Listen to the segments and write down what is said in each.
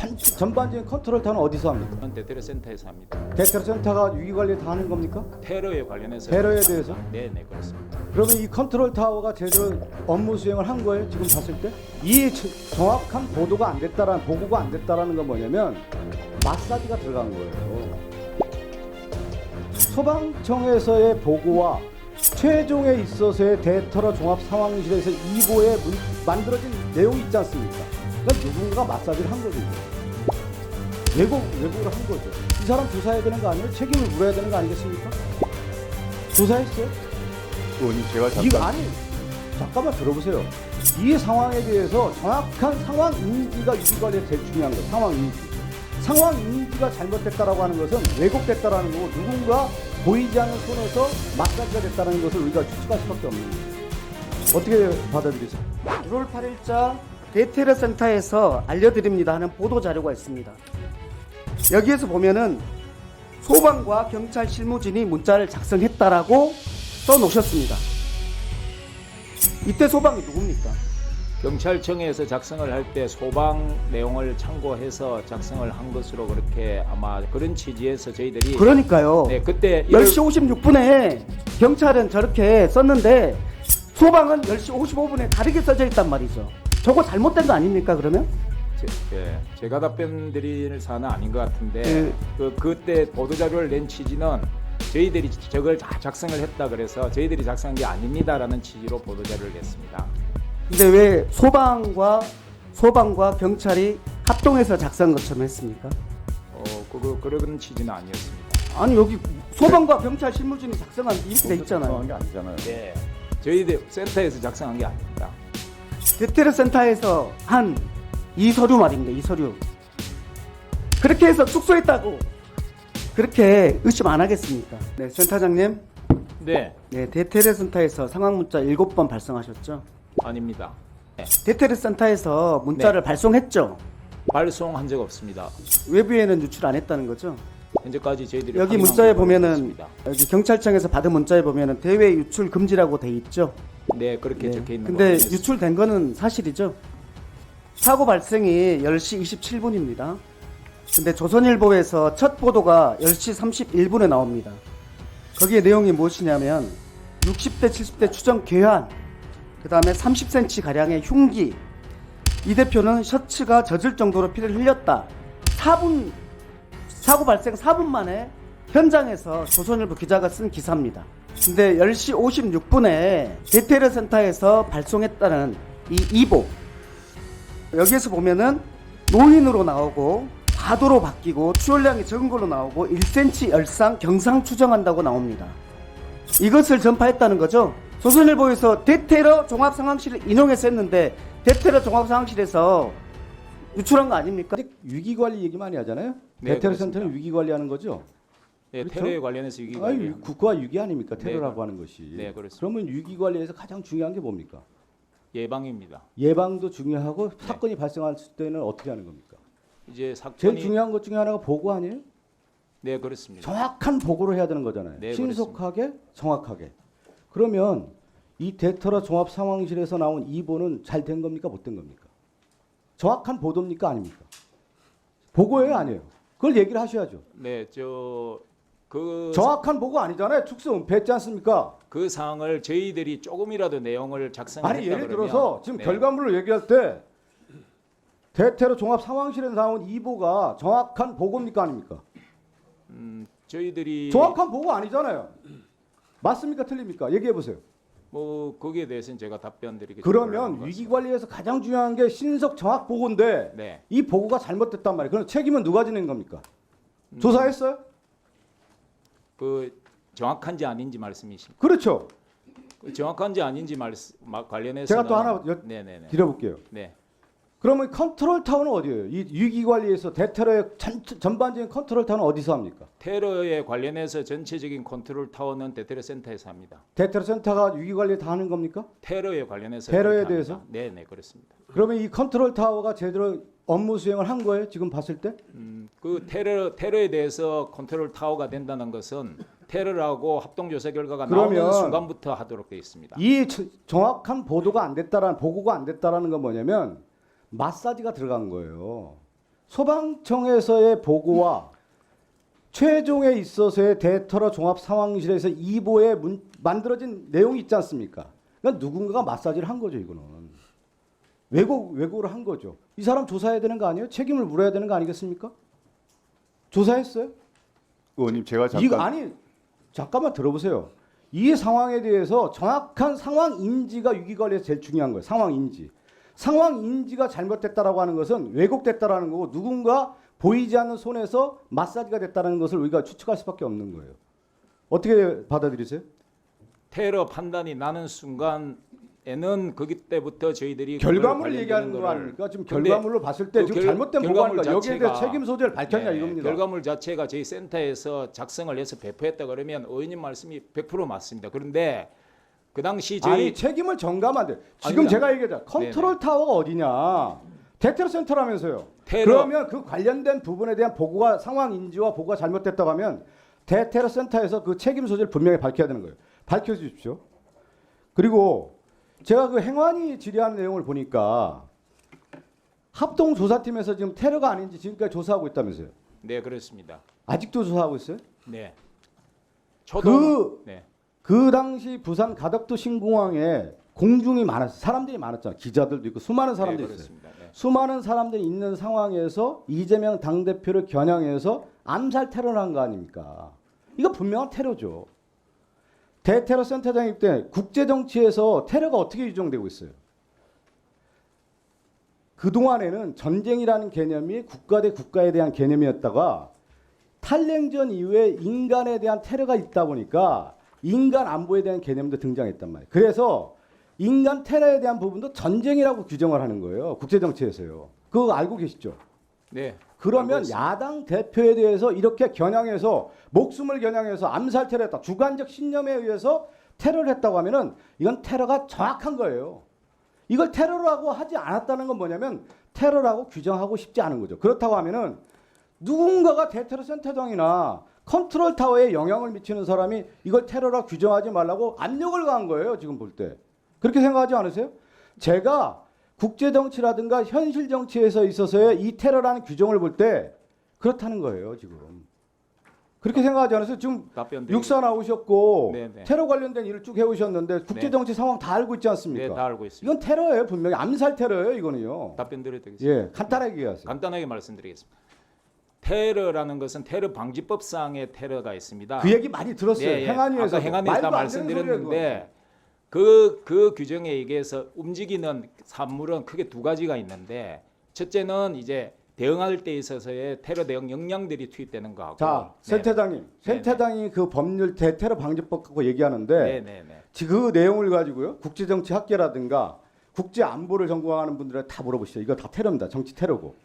전반적인 컨트롤 타워는 어디서 합니까? 대테러 센터에서 합니다. 대테러 센터가 위기관리 다 하는 겁니까? 테러에 관련해서 테러에 대해서? 네, 그렇습니다. 그러면 이 컨트롤 타워가 제대로 업무 수행을 한 거예요? 지금 봤을 때? 이 정확한 보고가 안 됐다라는 건 뭐냐면 마사지가 들어간 거예요. 소방청에서의 보고와 최종에 있어서의 대테러 종합 상황실에서 2보에 만들어진 내용이 있지 않습니까? 그러니까 누군가 마사지를 한 거거든요. 왜곡을 한 거죠. 이 사람 조사해야 되는 거 아니에요? 책임을 물어야 되는 거 아니겠습니까? 조사했어요? 의원님 제가 이거 잠깐 아니, 잠깐만 들어보세요. 이 상황에 대해서 정확한 상황 인지가 위기관리에 제일 중요한 거예요. 상황 인지. 상황 인지가 잘못됐다라고 하는 것은 왜곡됐다라는 거고 누군가 보이지 않는 손에서 마사지가 됐다는 것을 우리가 추측할 수밖에 없는 거예요. 어떻게 받아들이세요? 1월 8일자 대테러 센터에서 알려드립니다 하는 보도 자료가 있습니다. 여기에서 보면은 소방과 경찰 실무진이 문자를 작성했다라고 써놓으셨습니다. 이때 소방이 누굽니까? 경찰청에서 작성을 할 때 소방 내용을 참고해서 작성을 한 것으로 그렇게 아마 그런 취지에서 저희들이 그러니까요. 네, 그때 10시 56분에 경찰은 저렇게 썼는데 소방은 10시 55분에 다르게 써져 있단 말이죠. 저거 잘못된 거 아닙니까 그러면? 제가 답변 드릴 사안은 아닌 것 같은데 네. 그때 보도자료를 낸 취지는 저희들이 저걸 다 작성을 했다 그래서 저희들이 작성한 게 아닙니다라는 취지로 보도자료를 냈습니다. 근데 왜 소방과 경찰이 합동해서 작성한 것처럼 했습니까? 그런 취지는 아니었습니다. 아니 여기 소방과 경찰 실무진이 작성한 게 이렇게 돼 있잖아요. 게 아니잖아요. 네, 저희들 센터에서 작성한 게 아닙니다. 대테러 센터에서 한 이 서류 말입니다. 이 서류. 그렇게 해서 축소했다고 그렇게 의심 안 하겠습니까? 네, 센터장님. 네, 네, 대테러 센터에서 상황 문자 7번 발송하셨죠? 아닙니다. 네, 대테러 센터에서 문자를 발송했죠? 발송한 적 없습니다. 외부에는 유출 안 했다는 거죠? 현재까지 저희들이 여기 확인한 문자에 바가 보면은 없습니다. 여기 경찰청에서 받은 문자에 보면은 대외 유출 금지라고 돼 있죠? 네, 그렇게 네. 적혀 있는 근데 거 확인했습니다. 유출된 거는 사실이죠. 사고 발생이 10시 27분입니다. 근데 조선일보에서 첫 보도가 10시 31분에 나옵니다. 거기에 내용이 무엇이냐면 60대 70대 추정 괴한, 그 다음에 30cm 가량의 흉기, 이 대표는 셔츠가 젖을 정도로 피를 흘렸다. 사고 발생 4분 만에 현장에서 조선일보 기자가 쓴 기사입니다. 근데 10시 56분에 대테러 센터에서 발송했다는 이 2보, 여기에서 보면은 노인으로 나오고 과도로 바뀌고 추월량이 적은 걸로 나오고 1cm 열상 경상 추정한다고 나옵니다. 이것을 전파했다는 거죠. 조선일보에서 대테러 종합상황실을 인용해서 했는데 대테러 종합상황실에서 유출한 거 아닙니까? 위기관리 얘기 많이 하잖아요. 네, 대테러 그렇습니다. 센터는 위기관리하는 거죠. 네, 그렇죠? 테러에 관련해서 위기 아니, 관리. 국가 위기 아닙니까? 테러라고 네, 하는 것이. 네, 그렇습니다. 그러면 위기관리에서 가장 중요한 게 뭡니까? 예방입니다. 예방도 중요하고 사건이 발생했을 때는 어떻게 하는 겁니까? 이제 제일 사건이 중요한 것 중에 하나가 보고 아니에요? 네, 그렇습니다. 정확한 보고를 해야 되는 거잖아요. 네, 신속하게, 정확하게. 그러면 이 대테러 종합 상황실에서 나온 2보는 잘 된 겁니까? 못 된 겁니까? 정확한 보도입니까? 아닙니까? 보고예요? 아니에요? 그걸 얘기를 하셔야죠. 네, 그 정확한 보고 아니잖아요. 축소 은폐했지 않습니까? 그 사항을 저희들이 조금이라도 내용을 작성했다 아니 예를 그러면 들어서 지금 네, 결과물을 얘기할 때 대테러 종합 상황실에서 나온 2보가 정확한 보고입니까? 아닙니까? 저희들이 정확한 보고 아니잖아요. 맞습니까? 틀립니까? 얘기해 보세요. 뭐 거기에 대해서는 제가 답변 드리겠습니다. 그러면 위기 관리에서 가장 중요한 게 신속 정확 보고인데 네. 이 보고가 잘못됐단 말이에요. 그럼 책임은 누가 지는 겁니까? 조사했어요? 그 정확한지 아닌지 말씀이십니까? 그렇죠. 그 정확한지 아닌지 관련해서 제가 또 하나 네네네. 드려볼게요. 네. 그러면 컨트롤 타워는 어디예요? 이 위기 관리에서 대테러의 전반적인 컨트롤 타워는 어디서 합니까? 테러에 관련해서 전체적인 컨트롤 타워는 대테러 센터에서 합니다. 대테러 센터가 위기 관리 다 하는 겁니까? 테러에 관련해서 테러에 그렇게 대해서? 합니다. 네네 그렇습니다. 그러면 이 컨트롤 타워가 제대로 업무 수행을 한 거예요? 지금 봤을 때? 그 테러에 대해서 컨트롤 타워가 된다는 것은 테러라고 합동조사 결과가 그러면 나오는 순간부터 하도록 되어 있습니다. 이 정확한 보고가 안 됐다라는 건 뭐냐면 마사지가 들어간 거예요. 소방청에서의 보고와 최종에 있어서의 대테러 종합 상황실에서 2보에 만들어진 내용이 있지 않습니까? 그러니까 누군가가 마사지를 한 거죠, 이거는. 왜곡을 한 거죠. 이 사람 조사해야 되는 거 아니에요? 책임을 물어야 되는 거 아니겠습니까? 조사했어요? 의원님 제가 잠깐 이거 아니 잠깐만 들어보세요. 이 상황에 대해서 정확한 상황 인지가 위기관리에서 제일 중요한 거예요. 상황 인지. 상황 인지가 잘못됐다라고 하는 것은 왜곡됐다라는 거고 누군가 보이지 않는 손에서 마사지가 됐다는 것을 우리가 추측할 수밖에 없는 거예요. 어떻게 받아들이세요? 테러 판단이 나는 순간에는 거기 때부터 저희들이 결과물을 관련되는 얘기하는 거 거를- 아닙니까? 지금 근데 결과물로 봤을 때 그 지금 결- 잘못된 결과물 보고하니까 여기에 대해 자체가- 책임 소재를 밝혔냐 네, 이겁니다. 결과물 자체가 저희 센터에서 작성을 해서 배포했다 그러면 의원님 말씀이 100% 맞습니다. 그런데 그 당시 저희 아니 책임을 전가하면 안 돼. 지금 아닙니다. 제가 얘기하자. 컨트롤 타워가 어디냐? 대테러 센터라면서요. 테러- 그러면 그 관련된 부분에 대한 보고가 상황 인지와 보고가 잘못됐다고 하면 대테러 센터에서 그 책임 소재를 분명히 밝혀야 되는 거예요. 밝혀 주십시오. 그리고 제가 그 행안위 질의하는 내용을 보니까 합동 조사팀에서 지금 테러가 아닌지 지금까지 조사하고 있다면서요. 네, 그렇습니다. 아직도 조사하고 있어요? 네. 그- 네. 그 당시 부산 가덕도 신공항에 공중이 많았어요. 사람들이 많았잖아요. 기자들도 있고 수많은 사람들이 네, 있어요. 그렇습니다. 네. 수많은 사람들이 있는 상황에서 이재명 당대표를 겨냥해서 암살 테러를 한 거 아닙니까? 이거 분명한 테러죠. 대테러 센터장일 때 국제정치에서 테러가 어떻게 유정되고 있어요? 그동안에는 전쟁이라는 개념이 국가 대 국가에 대한 개념이었다가 탈냉전 이후에 인간에 대한 테러가 있다 보니까 인간 안보에 대한 개념도 등장했단 말이에요. 그래서 인간 테러에 대한 부분도 전쟁이라고 규정을 하는 거예요. 국제정치에서요. 그거 알고 계시죠? 네. 그러면 알고 있습니다. 야당 대표에 대해서 이렇게 겨냥해서 목숨을 겨냥해서 암살 테러했다. 주관적 신념에 의해서 테러를 했다고 하면은 이건 테러가 정확한 거예요. 이걸 테러라고 하지 않았다는 건 뭐냐면 테러라고 규정하고 싶지 않은 거죠. 그렇다고 하면은 누군가가 대테러 센터장이나 컨트롤 타워에 영향을 미치는 사람이 이걸 테러라 규정하지 말라고 압력을 가한 거예요. 지금 볼 때. 그렇게 생각하지 않으세요? 제가 국제 정치라든가 현실 정치에서 있어서의 이 테러라는 규정을 볼 때 그렇다는 거예요. 지금. 그렇게 생각하지 않으세요? 지금 답변 육사 나오셨고 네네. 테러 관련된 일을 쭉 해오셨는데 국제 정치 상황 다 알고 있지 않습니까? 네, 다 알고 있습니다. 이건 테러예요. 분명히 암살 테러예요. 이거는요. 답변 드려도 되겠습니다. 예, 간단하게 얘기하세요. 간단하게 말씀드리겠습니다. 테러라는 것은 테러 방지법상의 테러가 있습니다. 그 얘기 많이 들었어요. 예, 예. 행안위에서 아까 행안위에서 다 말도 안 되는 소리예요, 말씀드렸는데 그 규정에 의해서 움직이는 산물은 크게 두 가지가 있는데 첫째는 이제 대응할 때 있어서의 테러 대응 역량들이 투입되는 거하고 자, 센터장님, 센터장이 그 법률 대테러 방지법 갖고 얘기하는데 네네네. 지금 그 내용을 가지고요. 국제정치 학계라든가 국제 안보를 전공하는 분들은 다 물어보시죠. 이거 다 테러입니다. 정치 테러고.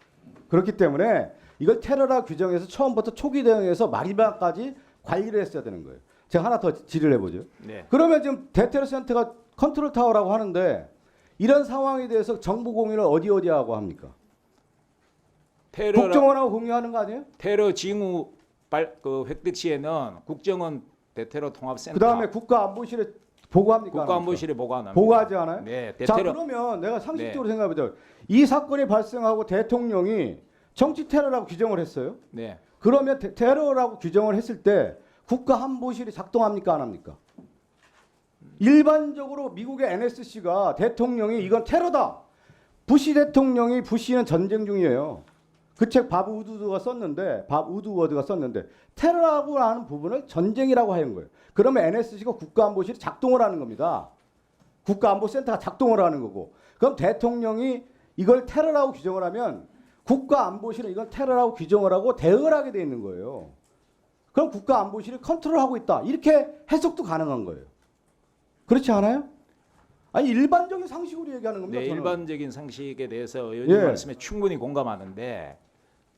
그렇기 때문에 이걸 테러라 규정해서 처음부터 초기 대응해서 마지막까지 관리를 했어야 되는 거예요. 제가 하나 더 질의를 해보죠. 네. 그러면 지금 대테러 센터가 컨트롤 타워라고 하는데 이런 상황에 대해서 정보 공유를 어디 하고 합니까? 국정원하고 공유하는 거 아니에요? 테러 징후 그 획득 시에는 국정원 대테러 통합센터 그다음에 국가안보실에 보고합니까? 국가안보실에 보고 안 합니다. 보고하지 않아요? 네, 자, 대테러 그러면 내가 상식적으로 생각해보자. 이 사건이 발생하고 대통령이 정치 테러라고 규정을 했어요. 네. 그러면 테러라고 규정을 했을 때 국가안보실이 작동합니까? 안 합니까? 일반적으로 미국의 NSC가 대통령이 이건 테러다. 부시 대통령이 부시는 전쟁 중이에요. 그 책 밥 우드워드가 썼는데 테러라고 하는 부분을 전쟁이라고 하는 거예요. 그러면 NSC가 국가안보실이 작동을 하는 겁니다. 국가안보센터가 작동을 하는 거고. 그럼 대통령이 이걸 테러라고 규정을 하면 국가안보실은 이걸 테러라고 규정을 하고 대응을 하게 돼 있는 거예요. 그럼 국가안보실이 컨트롤하고 있다. 이렇게 해석도 가능한 거예요. 그렇지 않아요? 아니 일반적인 상식으로 얘기하는 겁니다. 네, 저는. 일반적인 상식에 대해서 의원님 예. 말씀에 충분히 공감하는데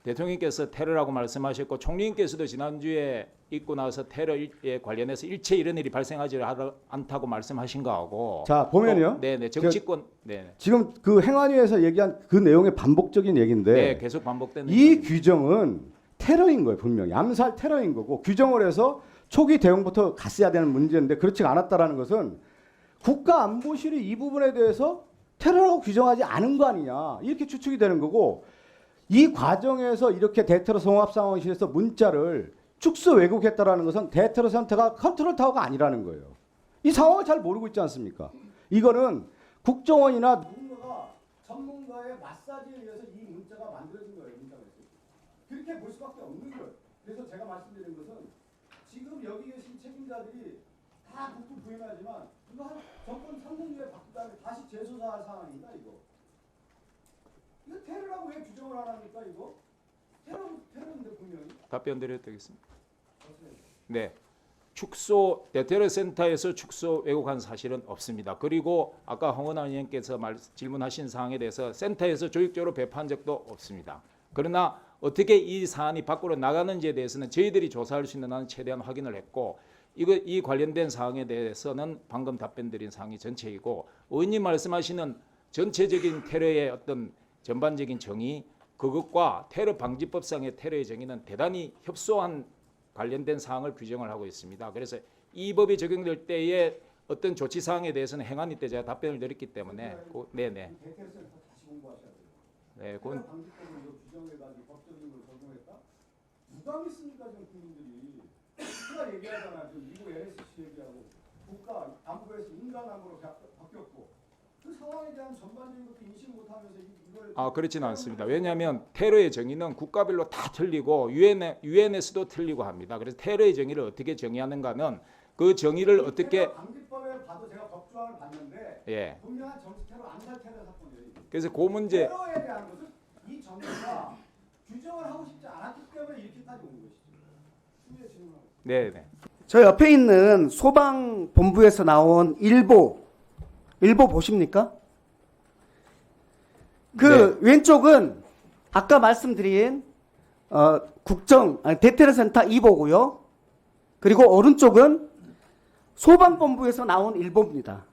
대통령께서 테러라고 말씀하셨고 총리님께서도 지난주에 있고 나서 테러에 관련해서 일체 이런 일이 발생하지 않다고 말씀하신 거하고 자 보면요. 네네 정치권 네. 지금 그 행안위에서 얘기한 그 내용의 반복적인 얘기인데 네, 계속 반복되는 이 얘기입니다. 규정은 테러인 거예요. 분명히 암살 테러인 거고 규정을 해서 초기 대응부터 갔어야 되는 문제인데 그렇지 않았다라는 것은 국가안보실이 이 부분에 대해서 테러라고 규정하지 않은 거 아니냐 이렇게 추측이 되는 거고 이 과정에서 이렇게 대테러 종합 상황실에서 문자를 축소 왜곡했다라는 것은 대테러 센터가 컨트롤 타워가 아니라는 거예요. 이 상황을 잘 모르고 있지 않습니까? 이거는 국정원이나 누군가가 전문가의 마사지에 의해서 이 문자가 만들어진 거예요. 문자가. 그렇게 볼 수밖에 없는 거예요. 그래서 제가 말씀드린 것은 지금 여기 계신 책임자들이 다 국부 부인하지만 이거 한 정권 3년 후에 바꾼 다음에 다시 재조사할 상황이다 이거. 이거 테러라고 왜 규정을 안 합니까 이거? 테러인데 분명히. 답변 드려도 되겠습니다. 네. 축소 대테러 센터에서 축소 왜곡한 사실은 없습니다. 그리고 아까 황원하 의원께서 질문하신 사항에 대해서 센터에서 조직적으로 배포한 적도 없습니다. 그러나 어떻게 이 사안이 밖으로 나가는지에 대해서는 저희들이 조사할 수 있는 한 최대한 확인을 했고 이 관련된 사항에 대해서는 방금 답변드린 사항이 전체이고 의원님 말씀하시는 전체적인 테러의 어떤 전반적인 정의 그것과 테러 방지법상의 테러의 정의는 대단히 협소한 관련된 사항을 규정을 하고 있습니다. 그래서 이 법이 적용될 때의 어떤 조치 사항에 대해서는 행안위 때 제가 답변을 드렸기 때문에 네네. 네, 그건 방지법으로 규정해가지고 법적인 걸 적용했다? 누가 믿습니까 지금 국민들이? 누가 얘기하잖아. 지금 미국 NSC 얘기하고 국가 안보에서 인간 안보로 바뀌었고 그 상황에 대한 전반적인 것도 인식 못하면서 이걸 그렇지는 않습니다. 왜냐하면 테러의 정의는 국가별로 다 틀리고 유엔에서도 틀리고 합니다. 그래서 테러의 정의를 어떻게 정의하는가는 그 정의를 어떻게 방지법에 봐도 제가 법조항을 봤는데 예. 분명한 정치 테러, 암살 테러 사건이에요. 그래서 그 문제 테러에 대한 것은 이 정부가 규정을 하고 싶지 않았기 때문에 이렇게까지 온 것이죠. 추후에 질문하고. 네네. 저 옆에 있는 소방본부에서 나온 일보 보십니까? 그 왼쪽은 아까 말씀드린 대테러센터 2보고요. 그리고 오른쪽은 소방본부에서 나온 일보입니다.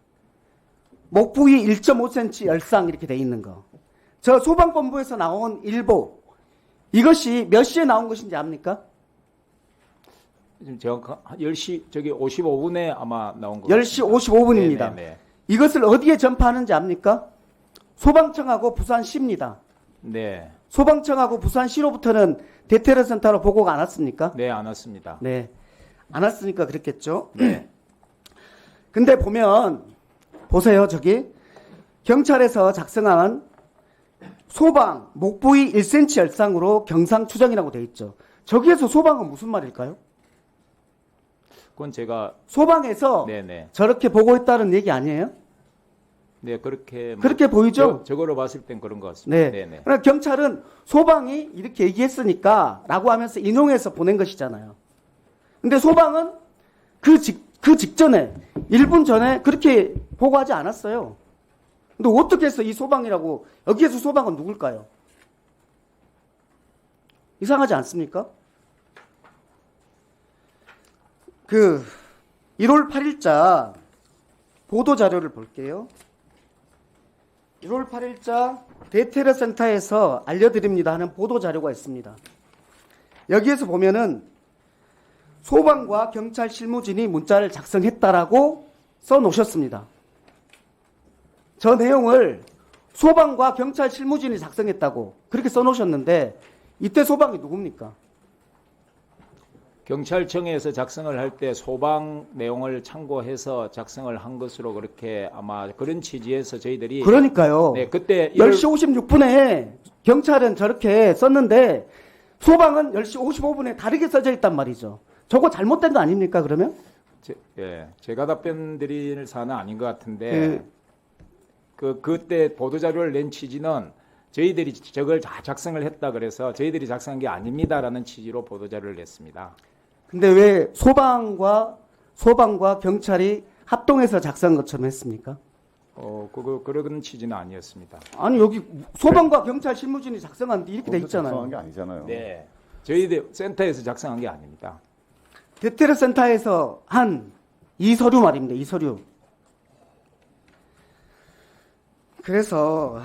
목 부위 1.5cm 열상 이렇게 돼 있는 거. 저 소방본부에서 나온 일보 이것이 몇 시에 나온 것인지 압니까? 지금 제가 10시 55분에 아마 나온 거 10시 55분입니다. 네네네. 이것을 어디에 전파하는지 압니까? 소방청하고 부산시입니다. 네. 소방청하고 부산시로부터는 대테러 센터로 보고가 안 왔습니까? 네, 안 왔습니다. 네. 안 왔으니까 그랬겠죠. 네. 근데 보세요. 저기 경찰에서 작성한 소방 목 부위 1cm 열상으로 경상 추정이라고 돼 있죠. 저기에서 소방은 무슨 말일까요? 그건 제가 소방에서 네네. 저렇게 보고했다는 얘기 아니에요? 네, 그렇게 그렇게 보이죠? 저거로 봤을 땐 그런 것 같습니다. 네. 네네. 그러니까 경찰은 소방이 이렇게 얘기했으니까라고 하면서 인용해서 보낸 것이잖아요. 근데 소방은 그 직전에 1분 전에 그렇게 보고하지 않았어요. 근데 어떻게 해서 이 소방이라고 여기에서 소방은 누굴까요? 이상하지 않습니까? 1월 8일자 보도 자료를 볼게요. 1월 8일자 대테러 센터에서 알려드립니다 하는 보도 자료가 있습니다. 여기에서 보면은 소방과 경찰 실무진이 문자를 작성했다라고 써놓으셨습니다. 저 내용을 소방과 경찰 실무진이 작성했다고 그렇게 써놓으셨는데 이때 소방이 누굽니까? 경찰청에서 작성을 할 때 소방 내용을 참고해서 작성을 한 것으로 그렇게 아마 그런 취지에서 저희들이 그러니까요. 네, 그때 10시 56분에 경찰은 저렇게 썼는데 소방은 10시 55분에 다르게 써져 있단 말이죠. 저거 잘못된 거 아닙니까 그러면? 제가 답변 드릴 사안은 아닌 것 같은데 그때 보도자료를 낸 취지는 저희들이 저걸 다 작성을 했다 그래서 저희들이 작성한 게 아닙니다라는 취지로 보도자료를 냈습니다. 근데 왜 소방과 경찰이 합동해서 작성한 것처럼 했습니까? 그런 취지는 아니었습니다. 아니 여기 소방과 경찰 실무진이 작성한 게 이렇게 돼 있잖아요. 작성한 게 아니잖아요. 네, 저희들 센터에서 작성한 게 아닙니다. 대테러 센터에서 한 이 서류 말입니다. 이 서류. 그래서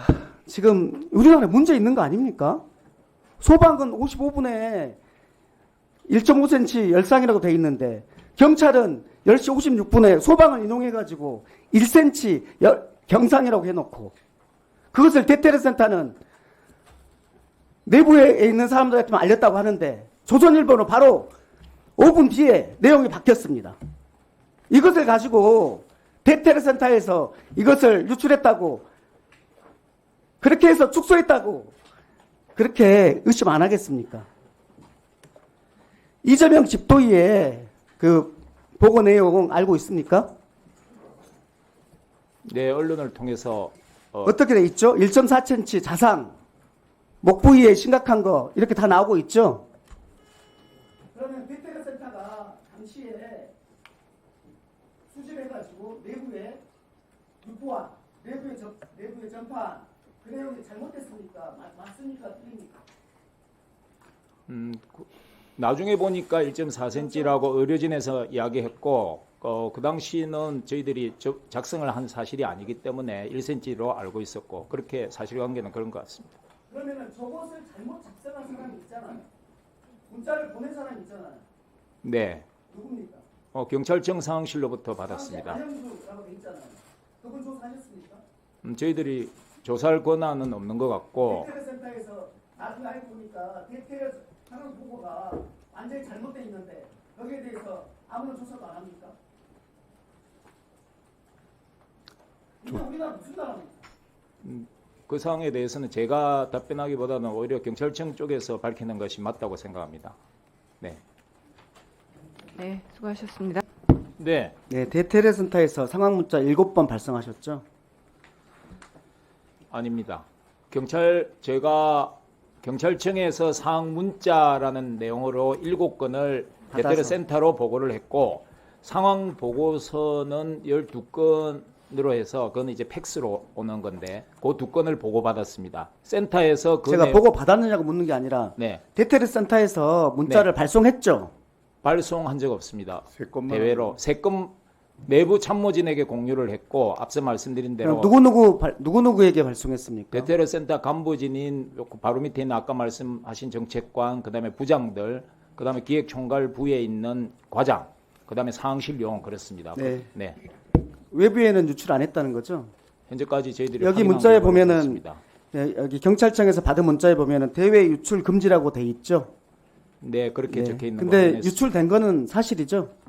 지금 우리나라에 문제 있는 거 아닙니까? 소방은 55분에 1.5cm 열상이라고 돼 있는데 경찰은 10시 56분에 소방을 인용해가지고 1cm 경상이라고 해놓고 그것을 대테러 센터는 내부에 있는 사람들한테만 알렸다고 하는데 조선일보는 바로 5분 뒤에 내용이 바뀌었습니다. 이것을 가지고 대테러 센터에서 이것을 유출했다고 그렇게 해서 축소했다고 그렇게 의심 안 하겠습니까? 이재명 집도의의 그 보고 내용 알고 있습니까? 네, 언론을 통해서 어떻게 돼 있죠? 1.4cm 자상, 목 부위에 심각한 거 이렇게 다 나오고 있죠? 그러면 대테러 센터가 당시에 수집해가지고 내부에 유포와 내부의 전판 그 내용이 잘못됐습니까? 맞습니까? 틀립니까? 나중에 보니까 1.4cm라고 의료진에서 이야기했고 그 당시는 저희들이 작성을 한 사실이 아니기 때문에 1cm로 알고 있었고 그렇게 사실관계는 그런 것 같습니다. 그러면은 저것을 잘못 작성한 사람이 있잖아요. 문자를 보낸 사람이 있잖아요. 네, 누굽니까? 경찰청 상황실로부터 받았습니다. 안영수라고 돼 있잖아요. 그분 조사하셨습니까? 저희들이 조사할 권한은 없는 것 같고 대테러 센터에서 나중에 알고 보니까 대테러 상황 보고가 완전히 잘못돼 있는데 거기에 대해서 아무런 조사도 안 합니까? 이게 우리나라 무슨 나라입니까? 그 사항에 대해서는 제가 답변하기보다는 오히려 경찰청 쪽에서 밝히는 것이 맞다고 생각합니다. 네. 네, 수고하셨습니다. 네. 네, 대테러 센터에서 상황 문자 7번 발송하셨죠? 아닙니다. 제가 경찰청에서 상황 문자라는 내용으로 7건을 대테러 받아서. 센터로 보고를 했고 상황 보고서는 12건으로 해서 그건 이제 팩스로 오는 건데 그 2건을 보고받았습니다. 센터에서 그 제가 보고 받았느냐고 묻는 게 아니라 네, 대테러 센터에서 문자를 발송했죠? 발송한 적 없습니다. 세 건만 대외로 3건 내부 참모진에게 공유를 했고 앞서 말씀드린 대로 그럼 누구누구에게 발송했습니까? 대테러 센터 간부진인 바로 밑에 있는 아까 말씀하신 정책관, 그다음에 부장들, 그다음에 기획총괄 부에 있는 과장, 그다음에 상황실 요원 그렇습니다. 네. 네. 외부에는 유출 안 했다는 거죠? 현재까지 저희들이 여기 확인한 문자에 결과로 보면은 그렇습니다. 네, 여기 경찰청에서 받은 문자에 보면은 대외 유출 금지라고 돼 있죠? 네, 그렇게 네. 적혀 있는 근데 거. 유출된 거는 사실이죠?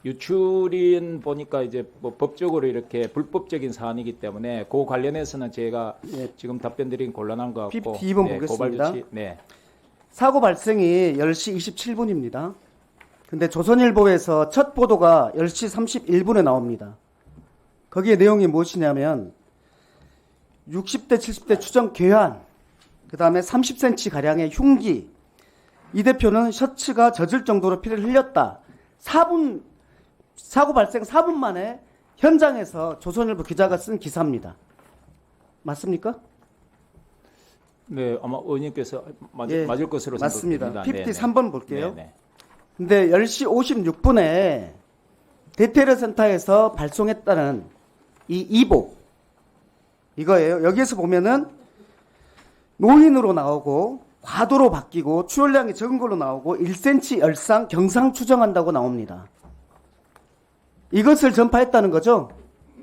유출인 보니까 이제 뭐 법적으로 이렇게 불법적인 사안이기 때문에 그 관련해서는 제가 네. 지금 답변드린 곤란한 것 같고 PPT 2번 네, 고발 보겠습니다. 조치, 네. 사고 발생이 10시 27분입니다. 근데 조선일보에서 첫 보도가 10시 31분에 나옵니다. 거기에 내용이 무엇이냐면 60대 70대 추정 괴한, 그 다음에 30cm 가량의 흉기, 이 대표는 셔츠가 젖을 정도로 피를 흘렸다. 사고 발생 4분 만에 현장에서 조선일보 기자가 쓴 기사입니다. 맞습니까? 네, 아마 의원님께서 예, 맞을 것으로 맞습니다. 생각됩니다. PPT 네, 3번 볼게요. 네, 네. 근데 10시 56분에 대테러 센터에서 발송했다는 이 이복 이거예요. 여기에서 보면은 노인으로 나오고 과도로 바뀌고 추월량이 적은 걸로 나오고 1cm 열상 경상 추정한다고 나옵니다. 이것을 전파했다는 거죠?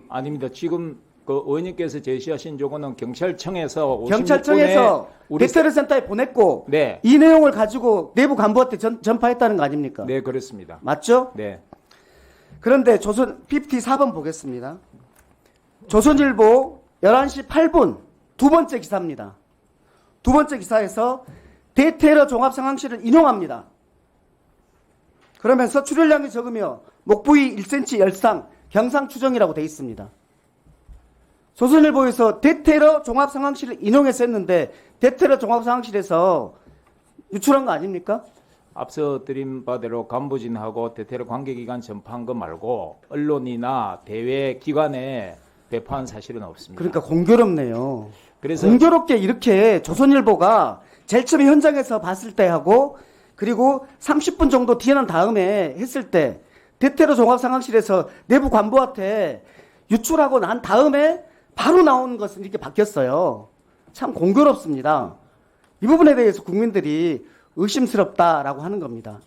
아닙니다. 지금 그 의원님께서 제시하신 조건은 경찰청에서 56분에 경찰청에서 대테러 센터에 보냈고 네, 이 내용을 가지고 내부 간부한테 전파했다는 거 아닙니까? 네 그렇습니다. 맞죠? 네, 그런데 PPT 4번 보겠습니다. 조선일보 11시 8분 두 번째 기사입니다. 두 번째 기사에서 대테러 종합상황실을 인용합니다. 그러면서 출혈량이 적으며 목부위 1cm 열상 경상 추정이라고 돼 있습니다. 조선일보에서 대테러 종합상황실을 인용해서 했는데 대테러 종합상황실에서 유출한 거 아닙니까? 앞서 드린 바대로 간부진하고 대테러 관계기관 전파한 거 말고 언론이나 대외 기관에 배포한 사실은 없습니다. 그러니까 공교롭네요. 그래서 공교롭게 이렇게 조선일보가 제일 처음에 현장에서 봤을 때 하고 그리고 30분 정도 뒤에 난 다음에 했을 때 대테러 종합상황실에서 내부 간부한테 유출하고 난 다음에 바로 나온 것은 이렇게 바뀌었어요. 참 공교롭습니다. 이 부분에 대해서 국민들이 의심스럽다라고 하는 겁니다.